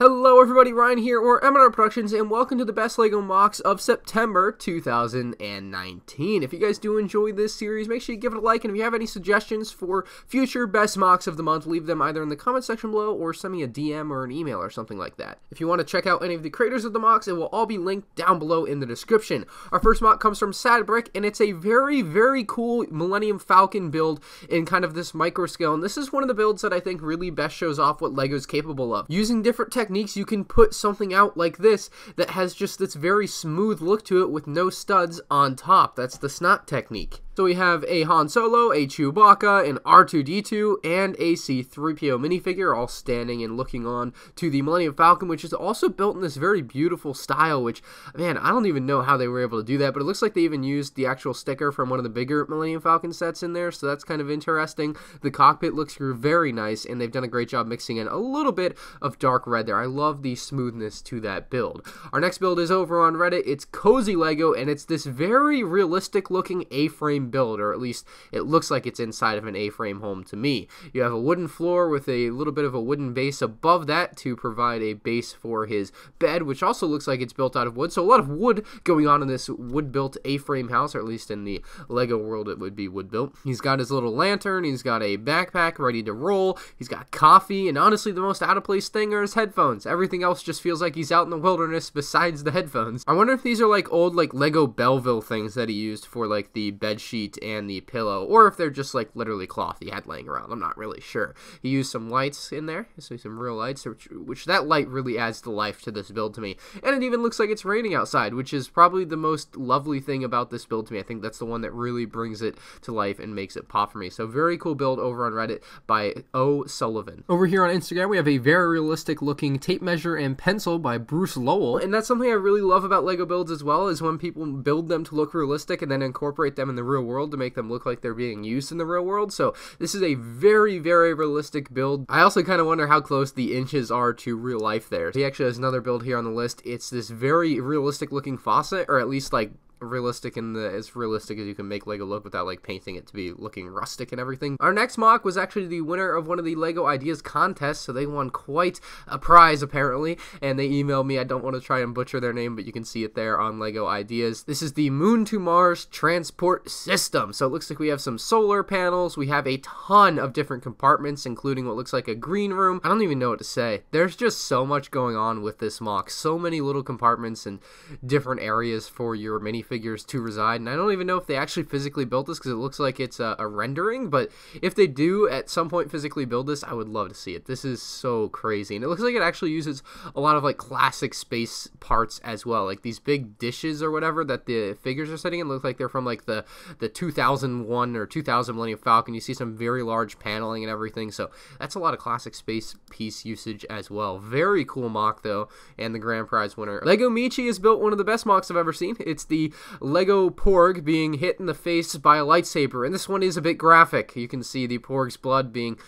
Hello everybody, Ryan here, or MR Productions, and welcome to the best LEGO MOCs of September 2019. If you guys do enjoy this series, make sure you give it a like, and if you have any suggestions for future best MOCs of the month, leave them either in the comment section below, or send me a DM or an email or something like that. If you want to check out any of the creators of the MOCs, it will all be linked down below in the description. Our first MOC comes from Sadbrick, and it's a very cool Millennium Falcon build in kind of this micro scale, and this is one of the builds that I think really best shows off what LEGO's capable of. Using different techniques, you can put something out like this that has just this very smooth look to it with no studs on top. That's the snot technique. So we have a Han Solo, a Chewbacca, an R2-D2, and a C-3PO minifigure all standing and looking on to the Millennium Falcon, which is also built in this very beautiful style, which, man, I don't even know how they were able to do that, but it looks like they even used the actual sticker from one of the bigger Millennium Falcon sets in there, so that's kind of interesting. The cockpit looks very nice, and they've done a great job mixing in a little bit of dark red there. I love the smoothness to that build. Our next build is over on Reddit. It's Cozy Lego, and it's this very realistic looking A-frame build, or at least it looks like it's inside of an A-frame home to me. You have a wooden floor with a little bit of a wooden base above that to provide a base for his bed, which also looks like it's built out of wood. So a lot of wood going on in this wood-built A-frame house, or at least in the Lego world it would be wood-built. He's got his little lantern, he's got a backpack ready to roll, he's got coffee, and honestly the most out-of-place thing are his headphones. Everything else just feels like he's out in the wilderness besides the headphones. I wonder if these are like old Lego Belleville things that he used for like the bed sheet and the pillow, or if they're just like literally cloth he had laying around. I'm not really sure. He used some lights in there, so some real lights, which that light really adds the life to this build to me. And it even looks like it's raining outside, which is probably the most lovely thing about this build to me. I think that's the one that really brings it to life and makes it pop for me. So very cool build over on Reddit by O. Sullivan. Over here on Instagram we have a very realistic looking tape measure and pencil by Bruce Lowell, and that's something I really love about LEGO builds as well, is when people build them to look realistic and then incorporate them in the real world to make them look like they're being used in the real world. So this is a very realistic build. I also kind of wonder how close the inches are to real life there. He actually has another build here on the list. It's this very realistic looking faucet, or at least like realistic in the as realistic as you can make LEGO look without like painting it to be looking rustic and everything. Our next MOC was actually the winner of one of the LEGO Ideas contests, so they won quite a prize apparently, and they emailed me. I don't want to try and butcher their name, but you can see it there on LEGO Ideas. This is the Moon to Mars transport system. So it looks like we have some solar panels, we have a ton of different compartments, including what looks like a green room. I don't even know what to say. There's just so much going on with this MOC. So many little compartments and different areas for your minifigures to reside, and I don't even know if they actually physically built this because it looks like it's a rendering, but if they do at some point physically build this, I would love to see it. This is so crazy, and it looks like it actually uses a lot of like classic space parts as well, like these big dishes or whatever that the figures are sitting in look like they're from like the 2001 or 2000 Millennium Falcon. You see some very large paneling and everything, so that's a lot of classic space piece usage as well. Very cool MOC though, and the grand prize winner. Lego Michi has built one of the best MOCs I've ever seen. It's the Lego Porg being hit in the face by a lightsaber, and this one is a bit graphic. You can see the Porg's blood being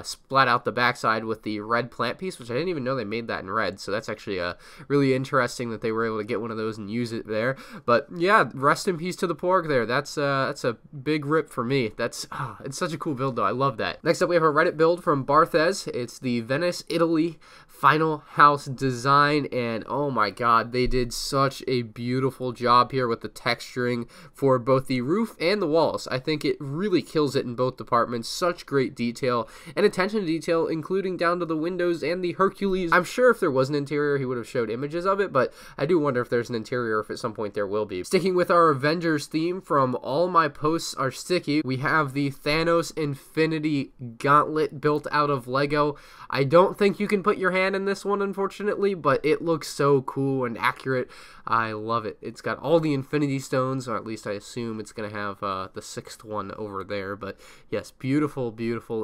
splat out the backside with the red plant piece, which I didn't even know they made that in red, so that's actually really interesting that they were able to get one of those and use it there. But yeah, rest in peace to the Porg there. That's a big rip for me. It's such a cool build though. I love that. Next up we have a Reddit build from Barthez. It's the Venice Italy final house design, and oh my god, they did such a beautiful job here with the texturing for both the roof and the walls. I think it really kills it in both departments. Such great detail and attention to detail, including down to the windows and the Hercules. I'm sure if there was an interior he would have showed images of it, but I do wonder if there's an interior, if at some point there will be. Sticking with our Avengers theme from All My Posts Are Sticky, we have the Thanos Infinity Gauntlet built out of Lego. I don't think you can put your hand in this one, unfortunately, but it looks so cool and accurate. I love it. It's got all the Infinity Stones, or at least I assume it's going to have the sixth one over there, but yes, beautiful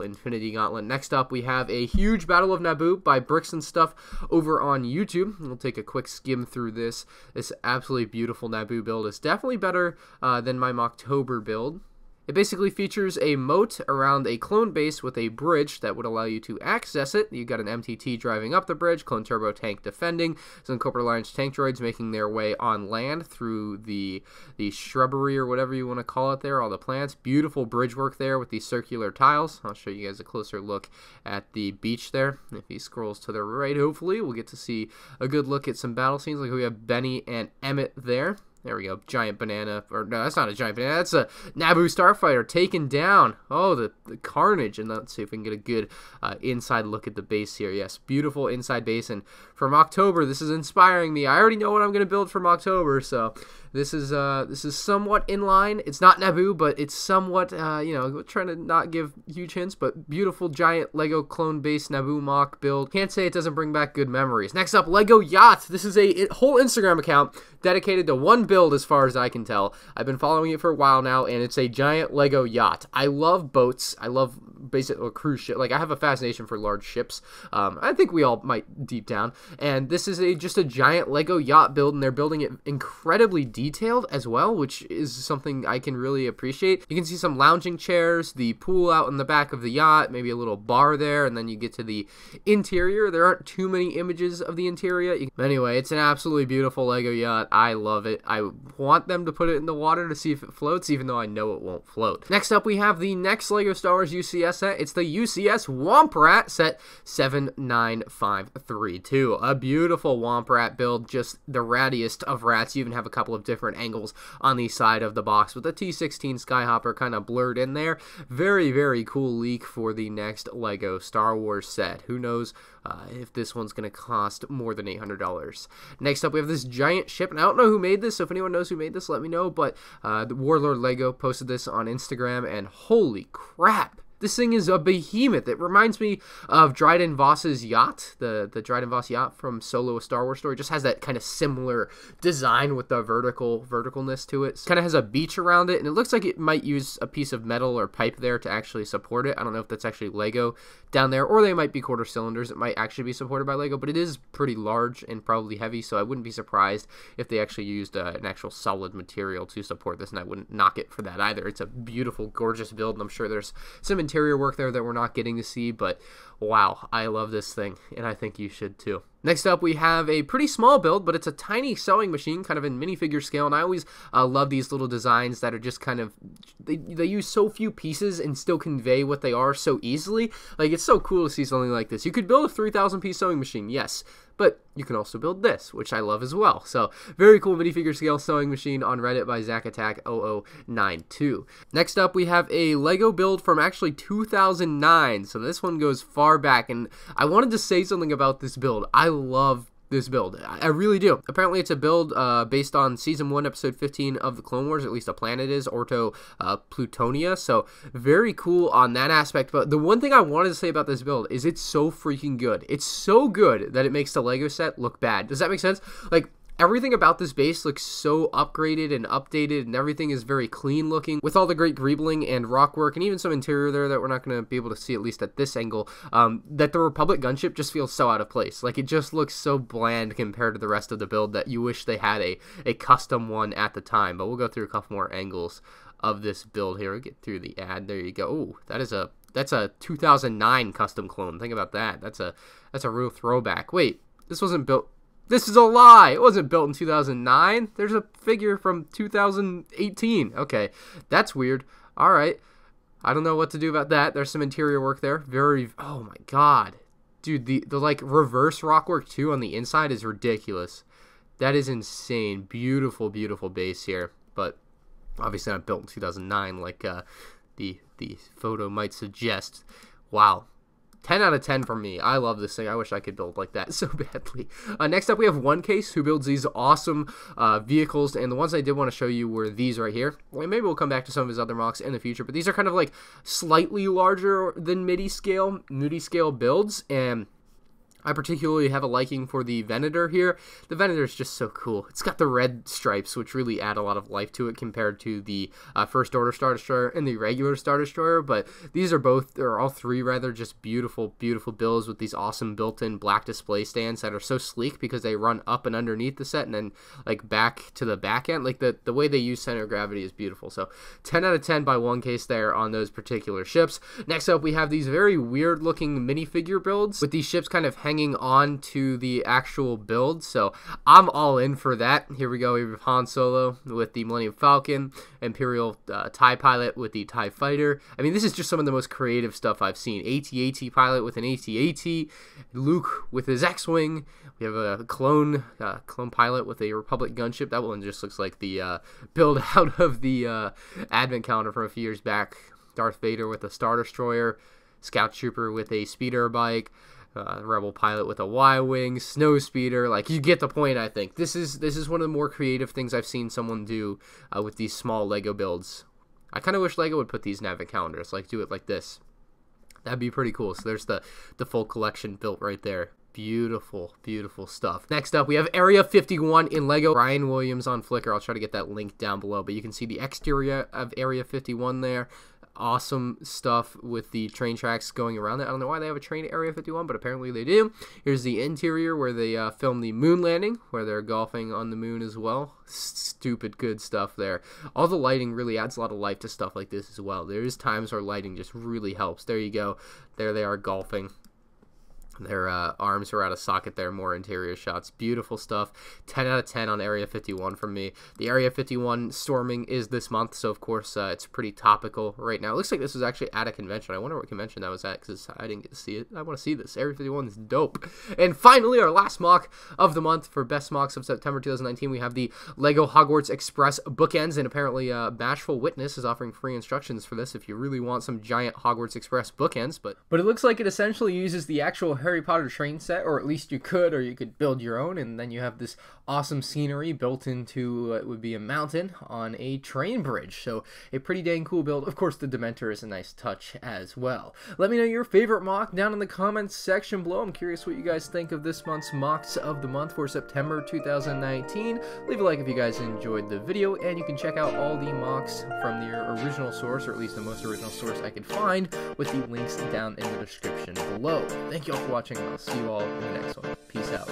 Infinity Gauntlet. Next up, we have a huge Battle of Naboo by Bricks and Stuff over on YouTube. We'll take a quick skim through this. This absolutely beautiful Naboo build is definitely better than my Mocktober build. It basically features a moat around a clone base with a bridge that would allow you to access it. You've got an MTT driving up the bridge, clone turbo tank defending, some Corporate Alliance tank droids making their way on land through the shrubbery or whatever you want to call it there, all the plants. Beautiful bridge work there with these circular tiles. I'll show you guys a closer look at the beach there. If he scrolls to the right, hopefully, we'll get to see a good look at some battle scenes. Like we have Benny and Emmett there. There we go, giant banana, or no, that's not a giant banana, that's a Naboo starfighter taken down. Oh, the carnage, and let's see if we can get a good inside look at the base here. Yes, beautiful inside base, and from October, this is inspiring me. I already know what I'm going to build from October, so this is somewhat in line. It's not Naboo, but it's somewhat, you know, trying to not give huge hints, but beautiful giant Lego clone base Naboo mock build. Can't say it doesn't bring back good memories. Next up, Lego Yacht. This is a whole Instagram account dedicated to one build as far as I can tell. I've been following it for a while now, and it's a giant Lego yacht. I love boats. I love basic cruise ship. Like, I have a fascination for large ships. I think we all might deep down. And this is just a giant Lego yacht build, and they're building it incredibly detailed as well, which is something I can really appreciate. You can see some lounging chairs, the pool out in the back of the yacht, maybe a little bar there, and then you get to the interior. There aren't too many images of the interior. Anyway, it's an absolutely beautiful Lego yacht. I love it. I want them to put it in the water to see if it floats, even though I know it won't float. Next up, we have the next Lego Star Wars UCS set. It's the UCS Womp Rat set 79532. A beautiful Womp Rat build, just the rattiest of rats. You even have a couple of different angles on the side of the box with the T-16 Skyhopper kind of blurred in there. Very, very cool leak for the next Lego Star Wars set. Who knows if this one's going to cost more than $800. Next up, we have this giant ship, and I don't know who made this, so if anyone knows who made this, let me know, but the Warlord Lego posted this on Instagram, and holy crap, this thing is a behemoth. It reminds me of Dryden Voss's yacht, the Dryden Voss yacht from Solo: A Star Wars Story. It just has that kind of similar design with the verticalness to it. Kind of has a beach around it, and it looks like it might use a piece of metal or pipe there to actually support it. I don't know if that's actually Lego down there, or they might be quarter cylinders. It might actually be supported by Lego, but it is pretty large and probably heavy, so I wouldn't be surprised if they actually used an actual solid material to support this, and I wouldn't knock it for that either. It's a beautiful, gorgeous build, and I'm sure there's some interior work there that we're not getting to see, but wow, I love this thing, and I think you should too. Next up, we have a pretty small build, but it's a tiny sewing machine, kind of in minifigure scale, and I always love these little designs that are just kind of, they use so few pieces and still convey what they are so easily. Like, it's so cool to see something like this. You could build a 3,000-piece sewing machine, yes, but you can also build this, which I love as well. So, very cool minifigure scale sewing machine on Reddit by ZachAttack0092. Next up, we have a Lego build from actually 2009, so this one goes far back, and I wanted to say something about this build. I love this build. I really do. Apparently, it's a build based on Season 1, Episode 15 of the Clone Wars. At least a planet is, Orto Plutonia. So, very cool on that aspect. But the one thing I wanted to say about this build is it's so freaking good. It's so good that it makes the Lego set look bad. Does that make sense? Like, everything about this base looks so upgraded and updated, and everything is very clean looking with all the great greebling and rock work, and even some interior there that we're not going to be able to see, at least at this angle, that the Republic gunship just feels so out of place. Like, it just looks so bland compared to the rest of the build that you wish they had a custom one at the time. But we'll go through a couple more angles of this build here. We'll get through the ad. There you go. Ooh, that's a 2009 custom clone. Think about that. That's a real throwback. Wait, this wasn't built. This is a lie. It wasn't built in 2009. There's a figure from 2018. Okay, that's weird. All right. I don't know what to do about that. There's some interior work there. Oh my god. Dude, the like reverse rock work too on the inside is ridiculous. That is insane. Beautiful, beautiful base here. But obviously not built in 2009 like the photo might suggest. Wow. 10 out of 10 from me. I love this thing. I wish I could build like that so badly. Next up, we have One Case, who builds these awesome vehicles, and the ones I did want to show you were these right here. Well, maybe we'll come back to some of his other MOCs in the future, but these are kind of like slightly larger than MIDI scale builds, and I particularly have a liking for the Venator here. The Venator is just so cool. It's got the red stripes, which really add a lot of life to it compared to the First Order Star Destroyer and the regular Star Destroyer. But these are both, or all three rather, just beautiful, beautiful builds with these awesome built-in black display stands that are so sleek because they run up and underneath the set and then like back to the back end. Like the way they use center of gravity is beautiful. So 10 out of 10 by one case there on those particular ships. Next up, we have these very weird-looking minifigure builds with these ships kind of hanging on to the actual build, so I'm all in for that. Here we go. We have Han Solo with the Millennium Falcon, Imperial TIE pilot with the TIE fighter. I mean, this is just some of the most creative stuff I've seen. AT-AT pilot with an AT-AT, Luke with his X-Wing. We have a clone pilot with a Republic gunship. That one just looks like the build out of the Advent calendar from a few years back. Darth Vader with a Star Destroyer, Scout Trooper with a speeder bike, Rebel pilot with a Y-wing, snow speeder. Like, you get the point. I think this is one of the more creative things I've seen someone do with these small Lego builds. I kind of wish Lego would put these Advent calendars, like do it like this. That'd be pretty cool. So there's the full collection built right there. Beautiful, beautiful stuff. Next up, we have Area 51 in Lego. Ryan Williams on Flickr. I'll try to get that link down below, but you can see the exterior of Area 51 there. Awesome stuff with the train tracks going around it. I don't know why they have a train at Area 51, but apparently they do. Here's the interior where they filmed the moon landing, where they're golfing on the moon as well. Stupid good stuff there. All the lighting really adds a lot of life to stuff like this as well. There's times where lighting just really helps. There you go. There they are golfing. Their arms are out of socket there, more interior shots. Beautiful stuff. 10 out of 10 on Area 51 from me. The Area 51 storming is this month, so of course it's pretty topical right now. It looks like this was actually at a convention. I wonder what convention that was at, because I didn't get to see it. I want to see this. Area 51 is dope. And finally, our last mock of the month for Best Mocks of September 2019, we have the LEGO Hogwarts Express bookends, and apparently Bashful Witness is offering free instructions for this if you really want some giant Hogwarts Express bookends, but it looks like it essentially uses the actual Harry Potter train set, or at least you could build your own, and then you have this awesome scenery built into what would be a mountain on a train bridge. So a pretty dang cool build. Of course, the Dementor is a nice touch as well. Let me know your favorite mock down in the comments section below. I'm curious what you guys think of this month's mocks of the month for September 2019. Leave a like if you guys enjoyed the video, and you can check out all the mocks from the original source, or at least the most original source I could find, with the links down in the description below. Thank you all for watching, and I'll see you all in the next one. Peace out.